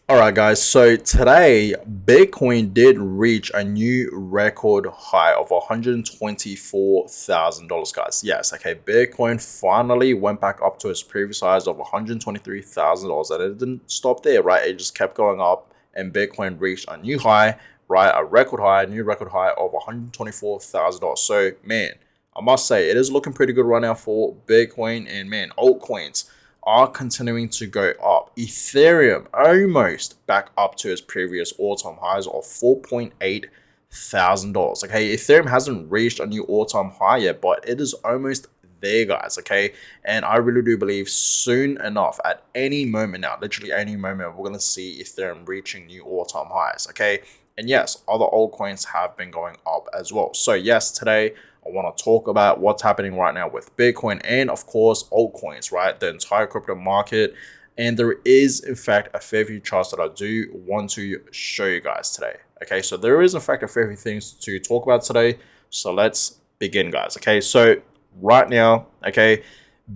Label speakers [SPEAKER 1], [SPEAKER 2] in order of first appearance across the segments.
[SPEAKER 1] All right, guys. So today, Bitcoin did reach a new record high of $124,000, guys. Yes, okay. Bitcoin finally went back up to its previous highs of $123,000, and it didn't stop there, right? It just kept going up, and Bitcoin reached a new high, right? A record high, a new record high of $124,000. So, man, I must say, it is looking pretty good right now for Bitcoin and, man, altcoins are continuing to go up. Ethereum almost back up to its previous all-time highs of $4,800. Okay, Ethereum hasn't reached a new all-time high yet, but it is almost there, guys. Okay, and I really do believe soon enough, at any moment now, literally any moment, we're gonna see Ethereum reaching new all-time highs. Okay, and yes, other altcoins have been going up as well. So yes, today I want to talk about what's happening right now with Bitcoin and, of course, altcoins, right? The entire crypto market. And there is, in fact, a fair few charts that I do want to show you guys today. Okay, so there is, in fact, a fair few things to talk about today. So let's begin, guys. Okay, so right now, okay,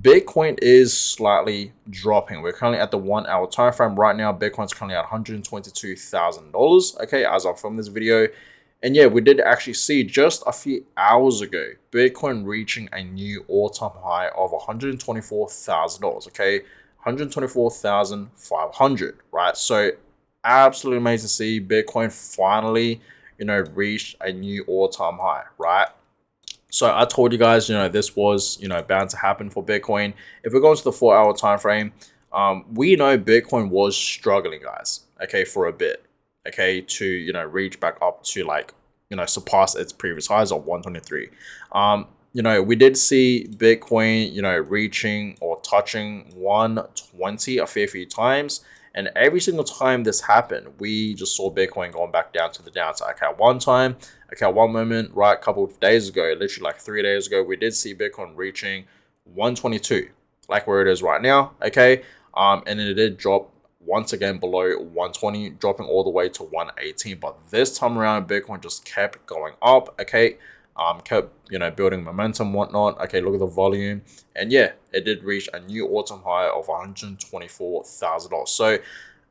[SPEAKER 1] Bitcoin is slightly dropping. We're currently at the 1 hour time frame. Right now, Bitcoin's currently at $122,000. Okay, as I'm filming this video. And yeah, we did actually see just a few hours ago Bitcoin reaching a new all-time high of $124,000. Okay, 124,500. Right, so absolutely amazing to see Bitcoin finally, reached a new all-time high. Right. So I told you guys, this was, bound to happen for Bitcoin. If we go into the 4 hour time frame, we know Bitcoin was struggling, guys. Okay, for a bit. Okay, to reach back up to like surpass its previous highs of 123. We did see Bitcoin, reaching or touching 120 a fair few times. And every single time this happened, we just saw Bitcoin going back down to the downside. Okay, one time, okay, at one moment, right, a couple of days ago, literally like 3 days ago, we did see Bitcoin reaching 122, like where it is right now. Okay, and then it did drop once again below 120, dropping all the way to 118. But this time around, Bitcoin just kept going up. Okay, kept building momentum, whatnot. Okay, look at the volume, and yeah, it did reach a new all-time high of $124,000. So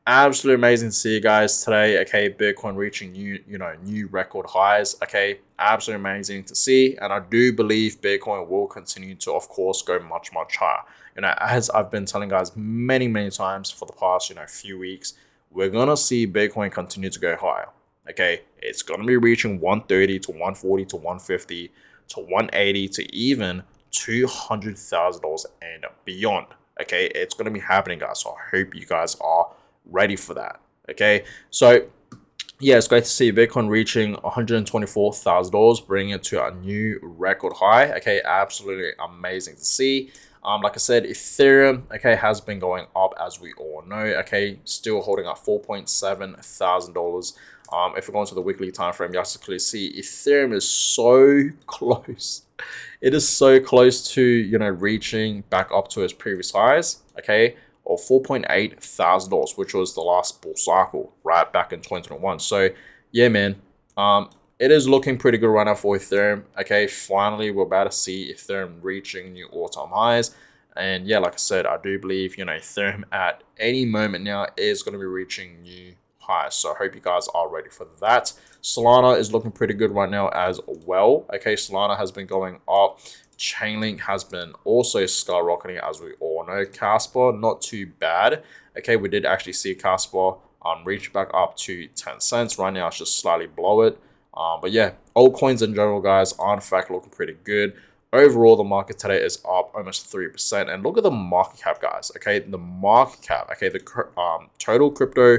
[SPEAKER 1] absolutely amazing to see you guys today. Okay, Bitcoin reaching new record highs. Okay, absolutely amazing to see, and I do believe Bitcoin will continue to, of course, go much higher. As I've been telling guys many times for the past few weeks, we're gonna see Bitcoin continue to go higher. Okay, it's gonna be reaching 130 to 140 to 150 to 180 to even $200,000 and beyond. Okay, it's gonna be happening, guys. So I hope you guys are ready for that. Okay, so yeah, it's great to see Bitcoin reaching $124,000, bringing it to a new record high. Okay, absolutely amazing to see. Like I said, Ethereum, okay, has been going up as we all know. Okay, still holding up $4,700. If we go into the weekly time frame, you can clearly see Ethereum is so close. It is so close to reaching back up to its previous highs. Okay, or $4,800, which was the last bull cycle right back in 2021. So yeah, man, it is looking pretty good right now for Ethereum. Okay, finally we're about to see Ethereum reaching new all-time highs. And yeah, like I said, I do believe Ethereum at any moment now is going to be reaching new highs. So I hope you guys are ready for that. Solana is looking pretty good right now as well. Okay, Solana has been going up. Chainlink has been also skyrocketing, as we all know. Casper, not too bad. Okay, we did actually see Casper reach back up to 10 cents. Right now, it's just slightly below it. But yeah, altcoins in general, guys, are in fact looking pretty good. Overall, the market today is up almost 3%. And look at the market cap, guys. Okay, the market cap. Okay, the total crypto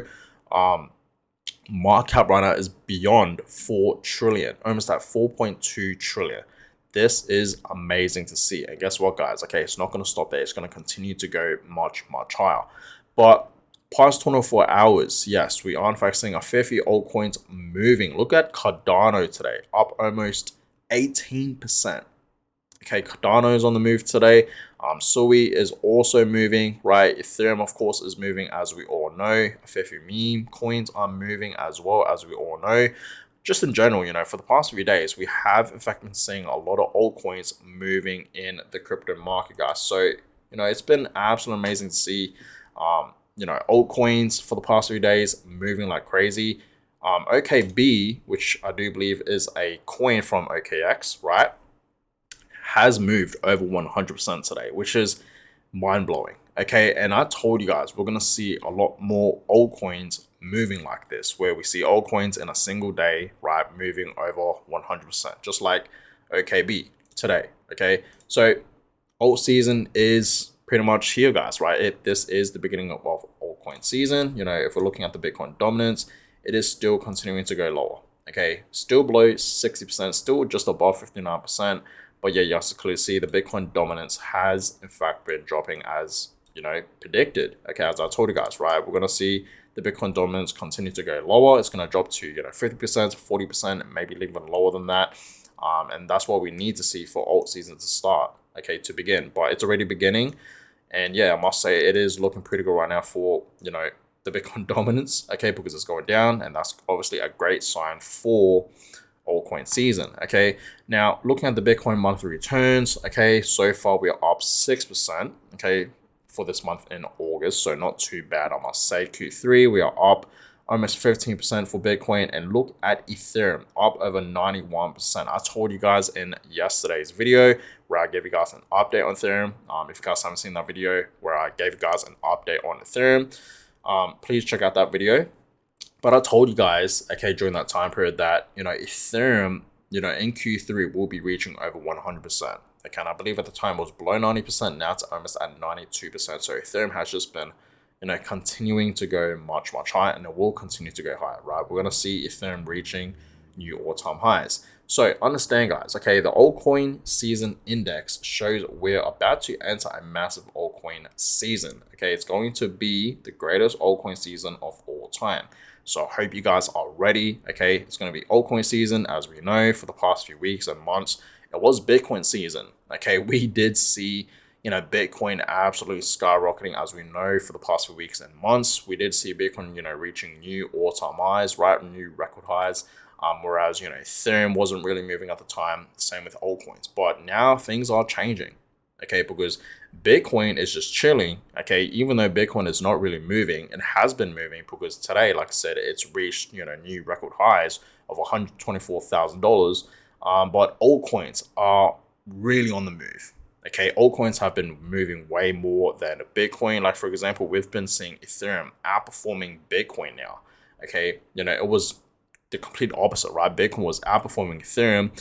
[SPEAKER 1] market cap right now is beyond 4 trillion, almost at 4.2 trillion. This is amazing to see. And guess what, guys? Okay, it's not going to stop there. It's going to continue to go much higher. But past 24 hours, yes, we are in fact seeing a fair few altcoins moving. Look at Cardano today, up almost 18%. Okay, Cardano is on the move today. Sui is also moving, right? Ethereum, of course, is moving, as we all know. A fair few meme coins are moving as well, as we all know. Just in general, for the past few days, we have in fact been seeing a lot of altcoins moving in the crypto market, guys. So, it's been absolutely amazing to see, altcoins for the past few days moving like crazy. OKB, which I do believe is a coin from OKX, right, has moved over 100% today, which is mind blowing. Okay, and I told you guys we're gonna see a lot more altcoins moving like this, where we see altcoins in a single day, right, moving over 100%, just like OKB today. Okay, so alt season is pretty much here, guys, right? This is the beginning of altcoin season. If we're looking at the Bitcoin dominance, it is still continuing to go lower. Okay, still below 60%, still just above 59%. But yeah, you have to clearly see the Bitcoin dominance has in fact been dropping as predicted. Okay, as I told you guys, right? We're gonna see the Bitcoin dominance continue to go lower. It's gonna drop to 50%, 40%, maybe even lower than that. And that's what we need to see for alt season to start. Okay, to begin, but it's already beginning, and yeah, I must say it is looking pretty good right now for the Bitcoin dominance. Okay, because it's going down, and that's obviously a great sign for altcoin season. Okay, now looking at the Bitcoin monthly returns, okay, so far we are up 6%. Okay, for this month in August, so not too bad, I must say. Q3 we are up almost 15% for Bitcoin, and look at Ethereum, up over 91%. I told you guys in yesterday's video where I gave you guys an update on Ethereum. If you guys haven't seen that video where I gave you guys an update on Ethereum, please check out that video. But I told you guys, okay, during that time period that, Ethereum, in Q3 will be reaching over 100%. Okay, and I believe at the time it was below 90%. Now it's almost at 92%. So Ethereum has just been, continuing to go much, much higher, and it will continue to go higher, right? We're going to see Ethereum reaching new all-time highs. So understand, guys, okay, the altcoin season index shows we're about to enter a massive altcoin season. Okay, it's going to be the greatest altcoin season of all time. So I hope you guys are ready. Okay, it's going to be altcoin season, as we know, for the past few weeks and months. It was Bitcoin season. Okay, we did see, Bitcoin absolutely skyrocketing, as we know, for the past few weeks and months. We did see Bitcoin, reaching new all-time highs, right, new record highs. Whereas, Ethereum wasn't really moving at the time. Same with altcoins. But now things are changing. Okay, because Bitcoin is just chilling. Okay, even though Bitcoin is not really moving, it has been moving because today, like I said, it's reached new record highs of $124,000. But altcoins are really on the move. Okay, altcoins have been moving way more than Bitcoin. Like, for example, we've been seeing Ethereum outperforming Bitcoin now. Okay, it was the complete opposite, right? Bitcoin was outperforming Ethereum,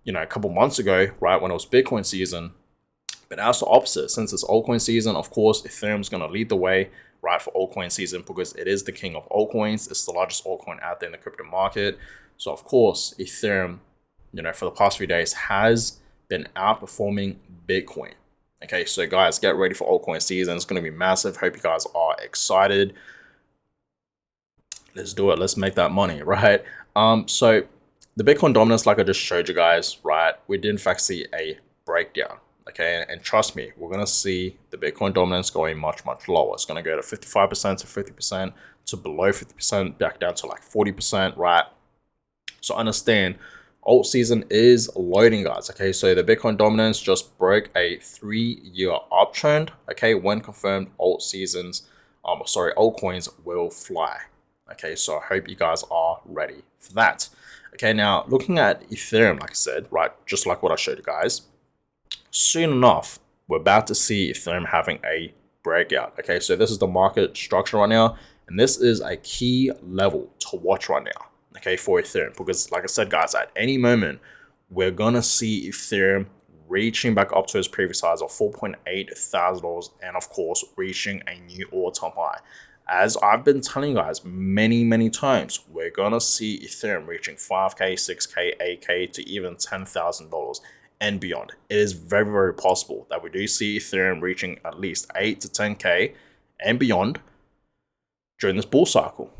[SPEAKER 1] a couple months ago, right, when it was Bitcoin season. But now it's the opposite. Since it's altcoin season, of course, Ethereum's going to lead the way, right, for altcoin season because it is the king of altcoins. It's the largest altcoin out there in the crypto market. So, of course, Ethereum, for the past few days has been outperforming Bitcoin. Okay, so guys, get ready for altcoin season. It's going to be massive. Hope you guys are excited. Let's do it. Let's make that money, right? So the Bitcoin dominance, like I just showed you guys, right, we did in fact see a breakdown. Okay, and trust me, we're going to see the Bitcoin dominance going much, much lower. It's going to go to 55% to 50% to below 50%, back down to like 40%, right? So understand, alt season is loading, guys. Okay, so the Bitcoin dominance just broke a 3-year uptrend. Okay, when confirmed, altcoins will fly. Okay, so I hope you guys are ready for that. Okay, now looking at Ethereum, like I said, right, just like what I showed you guys, soon enough, we're about to see Ethereum having a breakout. Okay, so this is the market structure right now, and this is a key level to watch right now, okay, for Ethereum, because like I said, guys, at any moment, we're gonna see Ethereum reaching back up to its previous highs of $4.8 thousand, and of course, reaching a new all-time high. As I've been telling you guys many, many times, we're gonna see Ethereum reaching 5K, 6K, 8K to even $10,000 and beyond. It is very, very possible that we do see Ethereum reaching at least 8 to 10K and beyond during this bull cycle,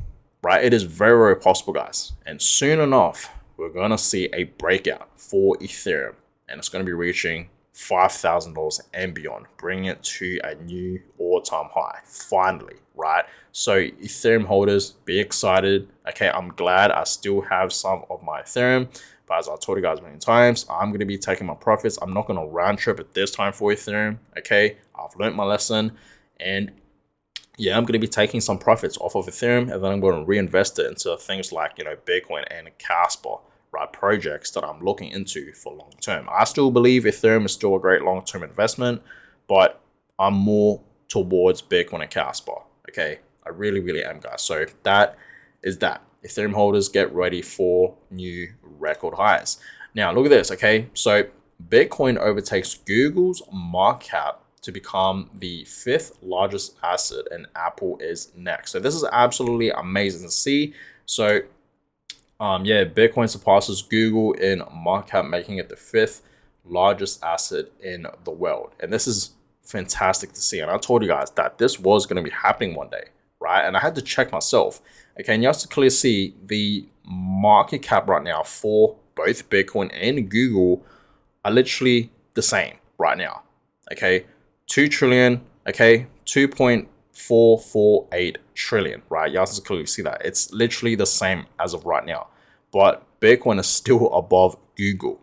[SPEAKER 1] right? It is very, very possible, guys. And soon enough, we're gonna see a breakout for Ethereum, and it's gonna be reaching $5,000 and beyond, bringing it to a new all-time high, finally, right? So Ethereum holders, be excited. Okay, I'm glad I still have some of my Ethereum, but as I told you guys many times, I'm going to be taking my profits. I'm not going to round trip at this time for Ethereum. Okay, I've learned my lesson, and yeah, I'm going to be taking some profits off of Ethereum, and then I'm going to reinvest it into things like, Bitcoin and Casper, right? Projects that I'm looking into for long term. I still believe Ethereum is still a great long term investment, but I'm more towards Bitcoin and Casper. Okay, I really, really am, guys. So that is that. Ethereum holders, get ready for new record highs. Now, look at this. Okay, so Bitcoin overtakes Google's market cap to become the 5th largest asset, and Apple is next. So this is absolutely amazing to see. So yeah, Bitcoin surpasses Google in market cap, making it the 5th largest asset in the world. And this is fantastic to see. And I told you guys that this was going to be happening one day, right? And I had to check myself. Okay, and you have to clearly see the market cap right now for both Bitcoin and Google are literally the same right now. Okay, 2 trillion, okay, 2.448 trillion, right? You have to clearly see that. It's literally the same as of right now. But Bitcoin is still above Google.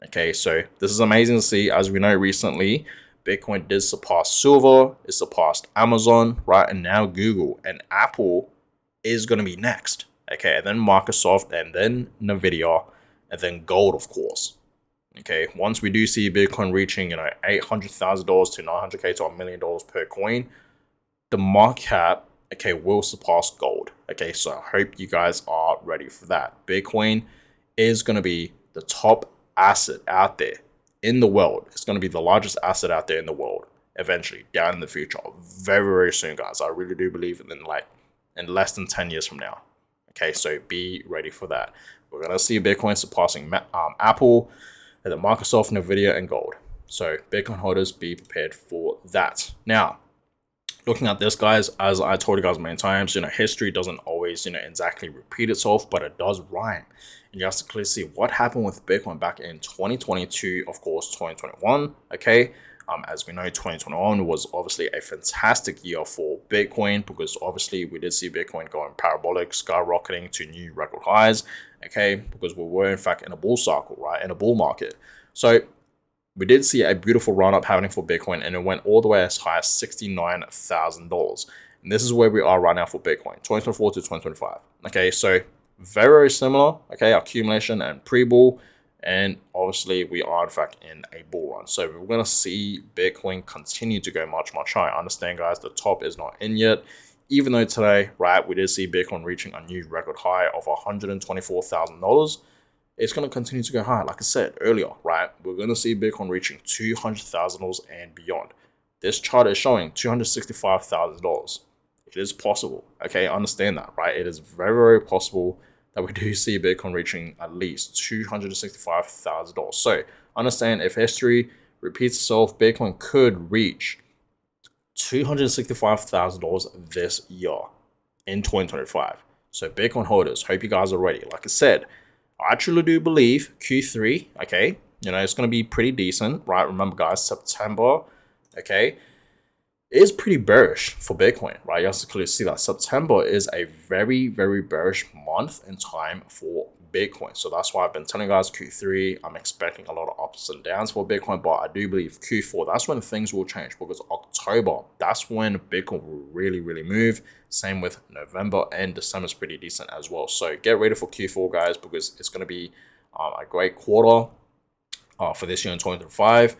[SPEAKER 1] Okay, so this is amazing to see. As we know recently, Bitcoin did surpass Silver, it surpassed Amazon, right? And now Google and Apple is going to be next. Okay, and then Microsoft, and then Nvidia, and then gold, of course. Okay, once we do see Bitcoin reaching, $800,000 to $900K to $1 million per coin, the market cap, okay, will surpass gold. Okay, so I hope you guys are ready for that. Bitcoin is going to be the top asset out there in the world. It's going to be the largest asset out there in the world eventually, down in the future, very, very soon, guys. I really do believe in less than 10 years from now. Okay, so be ready for that. We're going to see Bitcoin surpassing Apple, and then Microsoft, Nvidia, and gold. So Bitcoin holders, be prepared for that. Now, looking at this, guys, as I told you guys many times, history doesn't always, exactly repeat itself, but it does rhyme. And you have to clearly see what happened with Bitcoin back in 2022, of course, 2021. Okay. As we know, 2021 was obviously a fantastic year for Bitcoin, because obviously we did see Bitcoin going parabolic, skyrocketing to new record highs. Okay, because we were in fact in a bull cycle, right, in a bull market. So we did see a beautiful run up happening for Bitcoin, and it went all the way as high as $69,000. And this is where we are right now for Bitcoin, 2024 to 2025. Okay, so very, very similar. Okay, accumulation and pre-bull. And obviously, we are in fact in a bull run. So we're going to see Bitcoin continue to go much, much higher. Understand, guys, the top is not in yet. Even though today, right, we did see Bitcoin reaching a new record high of $124,000. It's going to continue to go higher. Like I said earlier, right, we're going to see Bitcoin reaching $200,000 and beyond. This chart is showing $265,000. It is possible. Okay, understand that, right? It is very, very possible that we do see Bitcoin reaching at least $265,000. So understand, if history repeats itself, Bitcoin could reach $265,000 this year in 2025. So Bitcoin holders, hope you guys are ready. Like I said, I truly do believe Q3, okay, it's going to be pretty decent, right? Remember, guys, September, okay, is pretty bearish for Bitcoin, right? You have to clearly see that September is a very, very bearish month in time for Bitcoin. So that's why I've been telling you guys Q3, I'm expecting a lot of ups and downs for Bitcoin, but I do believe Q4, that's when things will change, because October, that's when Bitcoin will really, really move. Same with November, and December is pretty decent as well. So get ready for Q4, guys, because it's going to be a great quarter for this year in 2025,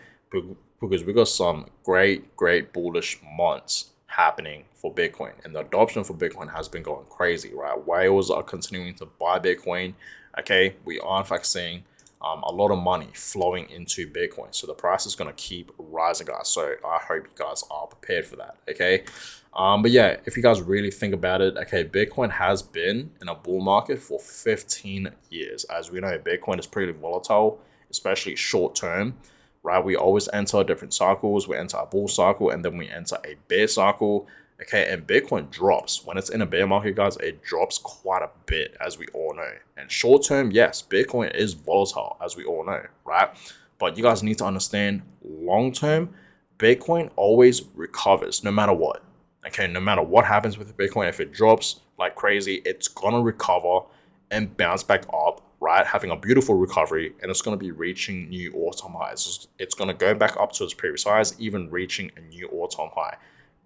[SPEAKER 1] because we got some great bullish months happening for Bitcoin, and the adoption for Bitcoin has been going crazy, right? Whales are continuing to buy Bitcoin. Okay, we are in fact seeing a lot of money flowing into Bitcoin, so the price is going to keep rising, guys. So I hope you guys are prepared for that. Okay, but yeah, if you guys really think about it, okay, Bitcoin has been in a bull market for 15 years. As we know, Bitcoin is pretty volatile, especially short term, right? We always enter different cycles. We enter a bull cycle, and then we enter a bear cycle. Okay, and Bitcoin drops. When it's in a bear market, guys, it drops quite a bit, as we all know. And short term, yes, Bitcoin is volatile, as we all know, right? But you guys need to understand, long term, Bitcoin always recovers no matter what. Okay, no matter what happens with Bitcoin, if it drops like crazy, it's gonna recover and bounce back up, right? Having a beautiful recovery, and it's going to be reaching new all-time highs. It's going to go back up to its previous highs, even reaching a new all-time high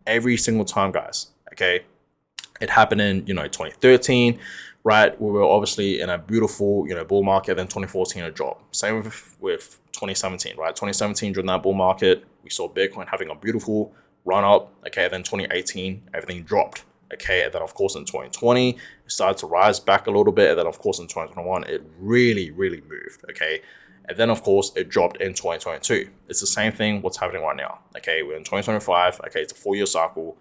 [SPEAKER 1] every single time, guys. Okay, it happened in 2013, right? We were obviously in a beautiful bull market. Then 2014 a drop. Same with 2017, right? 2017 during that bull market, we saw Bitcoin having a beautiful run up. Okay, then 2018 everything dropped. Okay, and then of course in 2020 it started to rise back a little bit, and then of course in 2021 it really moved. Okay, and then of course it dropped in 2022. It's the same thing what's happening right now. Okay, we're in 2025. Okay, it's a 4-year cycle.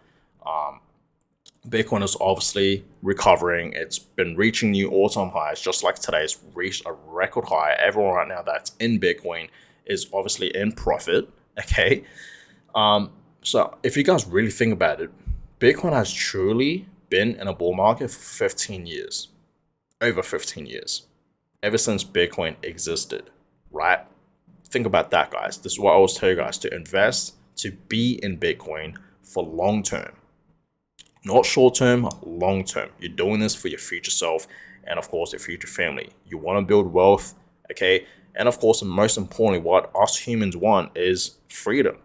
[SPEAKER 1] Bitcoin is obviously recovering. It's been reaching new all-time highs, just like today's reached a record high. Everyone right now that's in Bitcoin is obviously in profit. Okay, so if you guys really think about it, Bitcoin has truly been in a bull market for 15 years, over 15 years, ever since Bitcoin existed, right? Think about that, guys. This is what I always tell you guys, to invest, to be in Bitcoin for long term. Not short term, long term. You're doing this for your future self and, of course, your future family. You want to build wealth, okay? And, of course, and most importantly, what us humans want is freedom.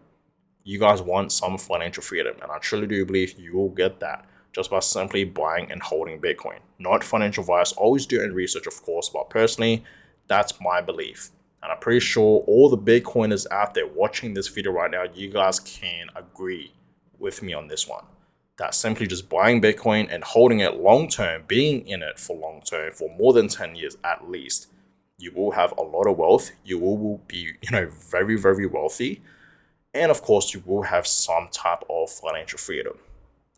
[SPEAKER 1] You guys want some financial freedom, and I truly do believe you will get that just by simply buying and holding Bitcoin. Not financial advice. Always do your research, of course, but personally, that's my belief. And I'm pretty sure all the Bitcoiners out there watching this video right now, you guys can agree with me on this one. That simply just buying Bitcoin and holding it long term, being in it for long term, for more than 10 years at least, you will have a lot of wealth. You will be, very wealthy. And of course, you will have some type of financial freedom.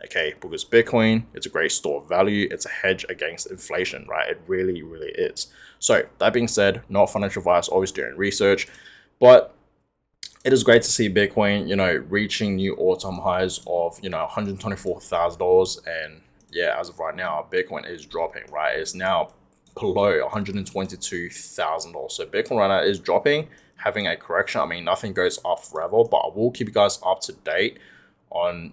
[SPEAKER 1] Okay, because Bitcoin, it's a great store of value. It's a hedge against inflation, right? It really is. So that being said, not financial advice, always doing research, but it is great to see Bitcoin, reaching new all-time highs of, $124,000. And yeah, as of right now, Bitcoin is dropping, right? It's now below $122,000. So Bitcoin right now is dropping, having a correction. I mean, nothing goes up forever, but I will keep you guys up to date on,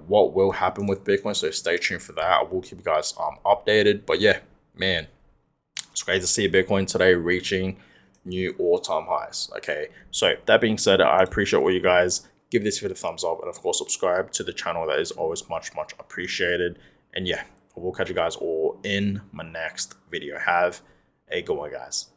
[SPEAKER 1] what will happen with Bitcoin. So stay tuned for that. I will keep you guys updated. But yeah, man, it's great to see Bitcoin today reaching new all-time highs. Okay, so that being said, I appreciate all you guys. Give this video a thumbs up, and of course subscribe to the channel. That is always much appreciated. And yeah, I will catch you guys all in my next video. Have a good one, guys.